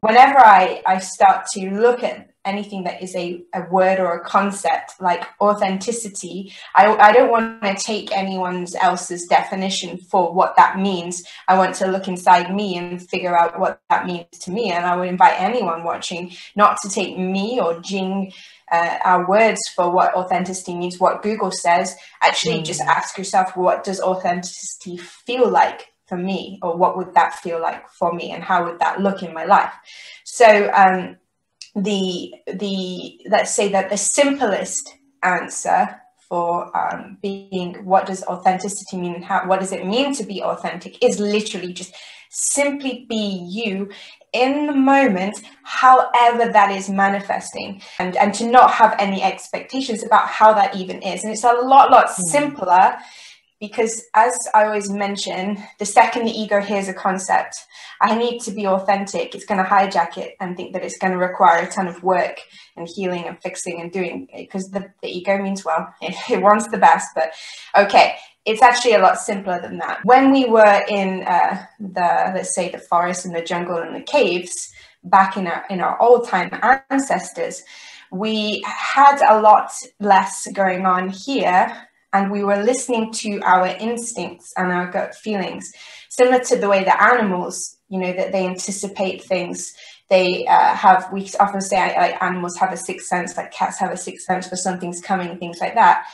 whenever I start to look at anything that is a word or a concept like authenticity, I don't want to take anyone else's definition for what that means. I want to look inside me and figure out what that means to me. And I would invite anyone watching not to take me or Jing, our words for what authenticity means, what Google says. Actually, just ask yourself, what does authenticity feel like for me, or what would that feel like for me, and how would that look in my life? So let's say that the simplest answer for being, what does authenticity mean, and what does it mean to be authentic, is literally just simply be you in the moment, however that is manifesting, and to not have any expectations about how that even is. And it's a lot simpler, because as I always mention, the second the ego hears a concept, I need to be authentic, it's going to hijack it and think that it's going to require a ton of work and healing and fixing and doing, because the ego means well, it wants the best. But okay, it's actually a lot simpler than that. When we were in let's say the forest and the jungle and the caves, back in our old time ancestors, we had a lot less going on here. And we were listening to our instincts and our gut feelings, similar to the way that animals, that they anticipate things. They we often say like animals have a sixth sense, like cats have a sixth sense for something's coming, things like that.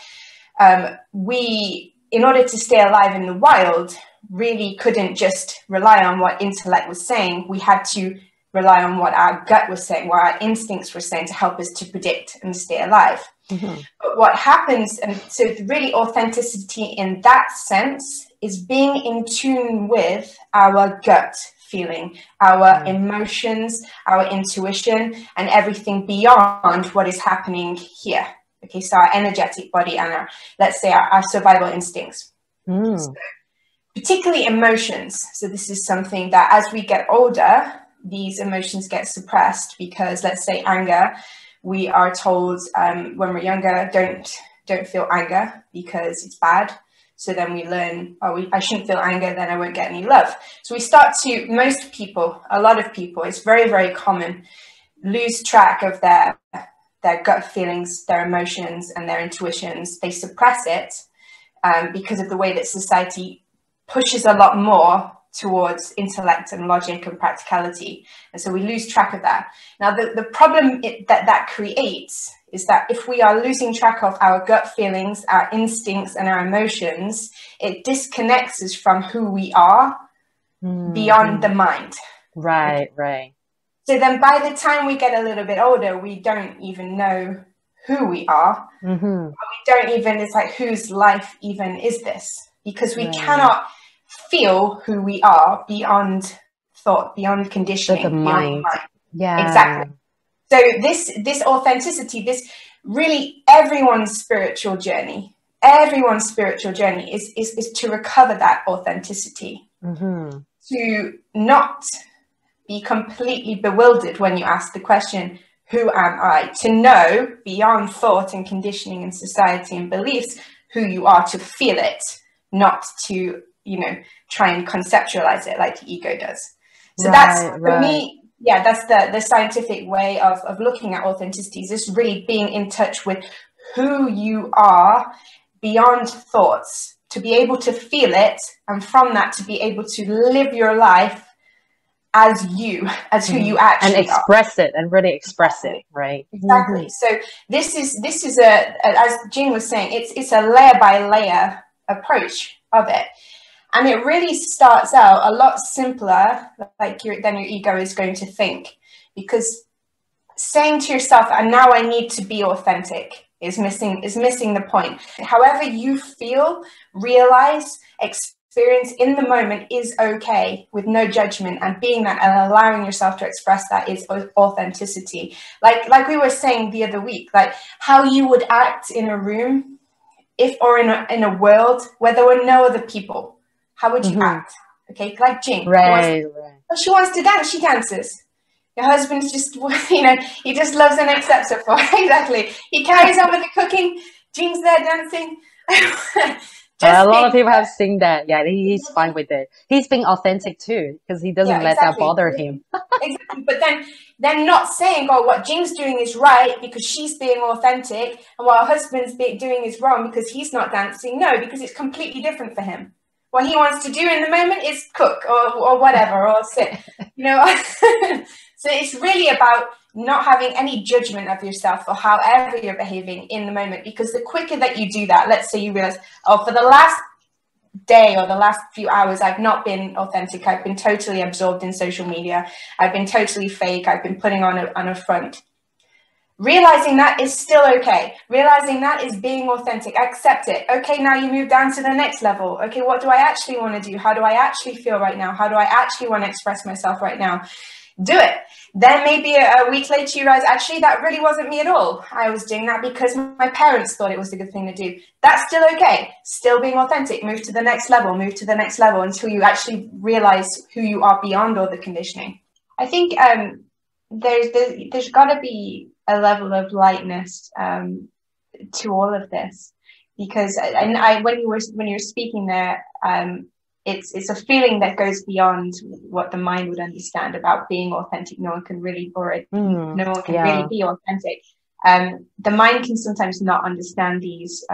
We, in order to stay alive in the wild, really couldn't just rely on what intellect was saying. We had to rely on what our gut was saying, what our instincts were saying, to help us to predict and stay alive. Mm-hmm. But what happens, and so really authenticity in that sense, is being in tune with our gut feeling, our emotions, our intuition, and everything beyond what is happening here. Okay, so our energetic body and let's say our survival instincts. So, particularly emotions. So this is something that as we get older, these emotions get suppressed, because let's say anger, we are told when we're younger, don't feel anger because it's bad. So then we learn, I shouldn't feel anger, then I won't get any love. So we start to, most people, a lot of people, it's very, very common, lose track of their gut feelings, their emotions and their intuitions. They suppress it because of the way that society pushes a lot more towards intellect and logic and practicality. And so we lose track of that. Now, the problem that creates is that if we are losing track of our gut feelings, our instincts and our emotions, it disconnects us from who we are beyond the mind. Right. So then by the time we get a little bit older, we don't even know who we are. Mm-hmm. We don't even, it's like, whose life even is this? Because we cannot feel who we are beyond thought, beyond conditioning, the mind. Yeah, exactly. So this authenticity, this really everyone's spiritual journey is to recover that authenticity, to not be completely bewildered when you ask the question, who am I? To know beyond thought and conditioning and society and beliefs who you are, to feel it, not to try and conceptualize it like the ego does. So that's, for me, that's the scientific way of looking at authenticity, is just really being in touch with who you are beyond thoughts, to be able to feel it, and from that to be able to live your life as you, as who you actually and express it, and really express it, right? Exactly. So this is as Jing was saying, it's a layer by layer approach of it. And it really starts out a lot simpler, than your ego is going to think, because saying to yourself, and now I need to be authentic, is missing the point. However you feel, realize, experience in the moment is okay, with no judgment, and being that and allowing yourself to express that is authenticity. Like we were saying the other week, like how you would act in a room, or in a world where there were no other people. How would you act? Okay, like Jing. Right. She wants to dance, she dances. Your husband's just, he just loves and accepts her for exactly. He carries on with the cooking. Jing's there dancing. Just A lot of being, people have seen that. Yeah, he's fine with it. He's being authentic too, because he doesn't yeah, let that exactly. bother him. Exactly. But then not saying, oh, what Jing's doing is right because she's being authentic, and what her husband's doing is wrong because he's not dancing. No, because it's completely different for him. What he wants to do in the moment is cook or whatever, or sit, you know. So it's really about not having any judgment of yourself or however you're behaving in the moment, because the quicker that you do that, let's say you realize, oh, for the last day or the last few hours I've not been authentic, I've been totally absorbed in social media, I've been totally fake, I've been putting on a front. Realizing that is still okay. Realizing that is being authentic. Accept it. Okay, now you move down to the next level. Okay, what do I actually want to do? How do I actually feel right now? How do I actually want to express myself right now? Do it. Then maybe a week later you realize, actually, that really wasn't me at all. I was doing that because my parents thought it was a good thing to do. That's still okay. Still being authentic. Move to the next level. Move to the next level until you actually realize who you are beyond all the conditioning. I think there's got to be a level of lightness to all of this, because when you were speaking there, it's a feeling that goes beyond what the mind would understand about being authentic. No one can really, no one can really be authentic. The mind can sometimes not understand these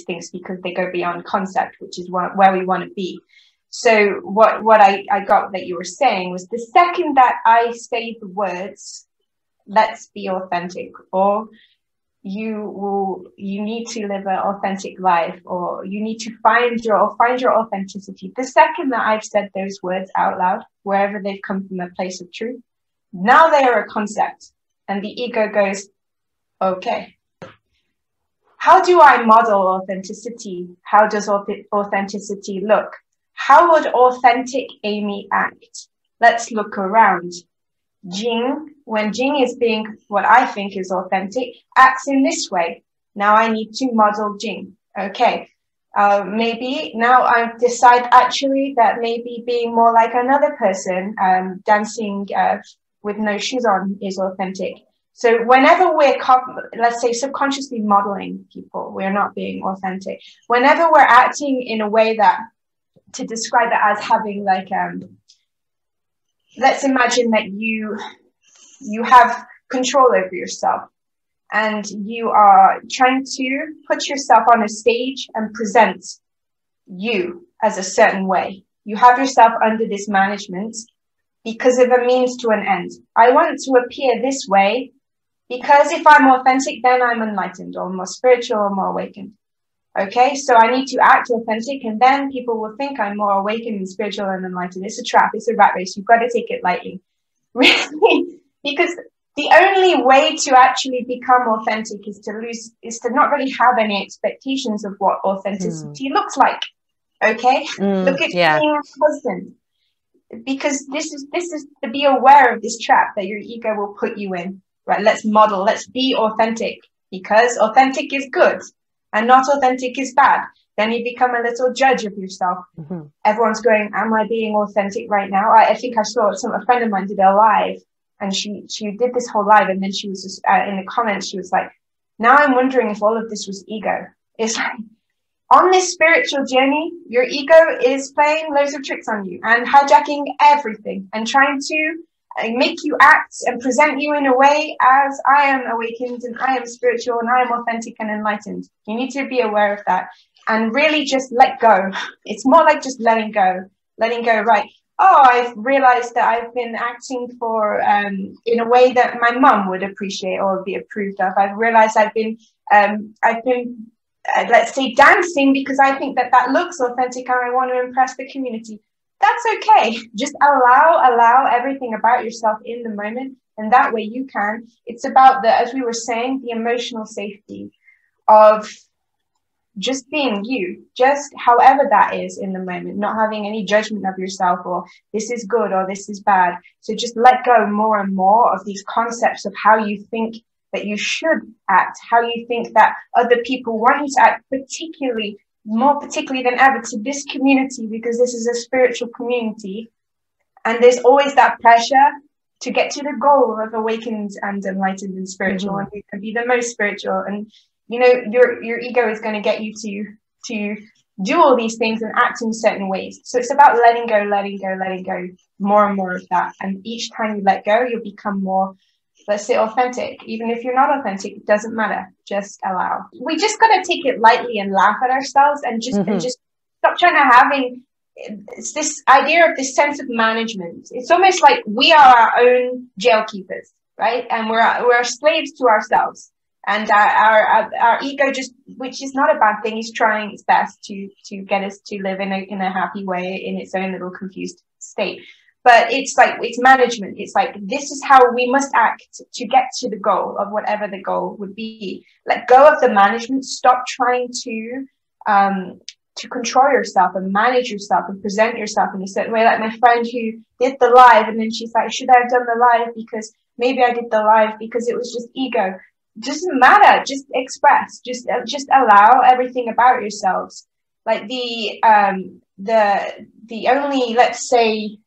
things because they go beyond concept, which is where we want to be. So what I got that you were saying was, the second that I say the words, let's be authentic, or you need to live an authentic life, or you need to find your authenticity. The second that I've said those words out loud, wherever they've come from a place of truth, now they are a concept, and the ego goes, okay, how do I model authenticity? How does authenticity look? How would authentic Amy act? Let's look around. Jing, when Jing is being what I think is authentic, acts in this way. Now I need to model Jing. Okay. Maybe now I decide actually that maybe being more like another person, dancing with no shoes on, is authentic. So whenever we're, let's say, subconsciously modeling people, we're not being authentic. Whenever we're acting in a way that, to describe it as having like, let's imagine that you have control over yourself, and you are trying to put yourself on a stage and present you as a certain way. You have yourself under this management because of a means to an end. I want to appear this way because if I'm authentic, then I'm enlightened or more spiritual or more awakened. Okay, so I need to act authentic, and then people will think I'm more awakened and spiritual and enlightened. It's a trap. It's a rat race. You've got to take it lightly. Really, because the only way to actually become authentic is to not really have any expectations of what authenticity looks like. Okay, look at being a husband, because this is to be aware of this trap that your ego will put you in. Right? Let's model. Let's be authentic, because authentic is good and not authentic is bad. Then you become a little judge of yourself. Everyone's going, am I being authentic right now? I think I saw a friend of mine did a live, and she did this whole live, and then she was just in the comments, she was like, now I'm wondering if all of this was ego. It's like, on this spiritual journey, your ego is playing loads of tricks on you and hijacking everything and trying to make you act and present you in a way as I am awakened and I am spiritual and I am authentic and enlightened. You need to be aware of that and really just let go. It's more like just letting go, right? Oh, I've realized that I've been acting for in a way that my mum would appreciate or be approved of. I've realized I've been let's say dancing because I think that looks authentic and I want to impress the community. That's okay. Just allow everything about yourself in the moment, and that way you can. It's about as we were saying, the emotional safety of just being you, just however that is in the moment, not having any judgment of yourself or this is good or this is bad. So just let go more and more of these concepts of how you think that you should act, how you think that other people want you to act, more particularly than ever to this community, because this is a spiritual community. And there's always that pressure to get to the goal of awakened and enlightened and spiritual, and be the most spiritual. And, you know, your ego is going to get you to do all these things and act in certain ways. So it's about letting go, more and more of that. And each time you let go, you'll become more, let's say, authentic. Even if you're not authentic, it doesn't matter. Just allow. We just got to take it lightly and laugh at ourselves and just stop trying to having it's this idea of this sense of management. It's almost like we are our own jail keepers, right? And we're slaves to ourselves. And our ego, just, which is not a bad thing, is trying its best to get us to live in a happy way in its own little confused state. But it's like, it's management. It's like, this is how we must act to get to the goal of whatever the goal would be. Let go of the management. Stop trying to control yourself and manage yourself and present yourself in a certain way. Like my friend who did the live, and then she's like, should I have done the live because maybe I did the live because it was just ego. Doesn't matter. Just express. Just allow everything about yourselves. Like the only, let's say,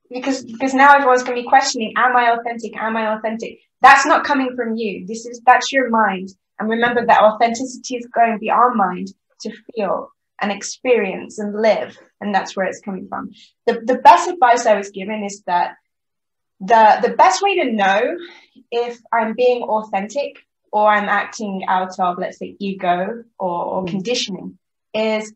because now everyone's going to be questioning, am I authentic? Am I authentic? That's not coming from you. That's your mind. And remember that authenticity is going beyond mind to feel and experience and live. And that's where it's coming from. The best advice I was given is that the best way to know if I'm being authentic or I'm acting out of, let's say, ego or conditioning is,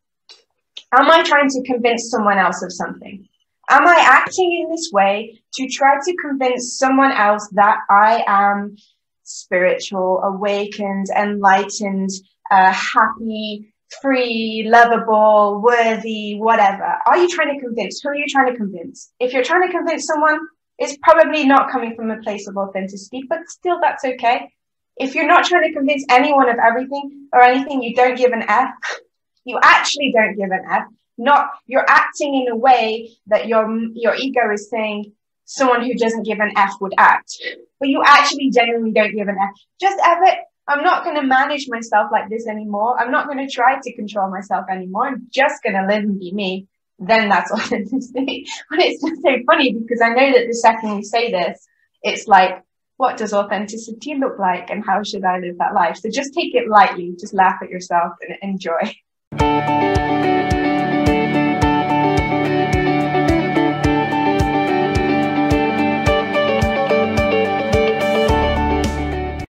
am I trying to convince someone else of something? Am I acting in this way to try to convince someone else that I am spiritual, awakened, enlightened, happy, free, lovable, worthy, whatever? Are you trying to convince? Who are you trying to convince? If you're trying to convince someone, it's probably not coming from a place of authenticity, but still that's okay. If you're not trying to convince anyone of everything or anything, you don't give an F. You actually don't give an F. You're acting in a way that your ego is saying someone who doesn't give an F would act. But you actually genuinely don't give an F. Just F it. I'm not going to manage myself like this anymore. I'm not going to try to control myself anymore. I'm just going to live and be me. Then that's authenticity. But it's just so funny because I know that the second we say this, it's like, what does authenticity look like and how should I live that life? So just take it lightly, just laugh at yourself and enjoy.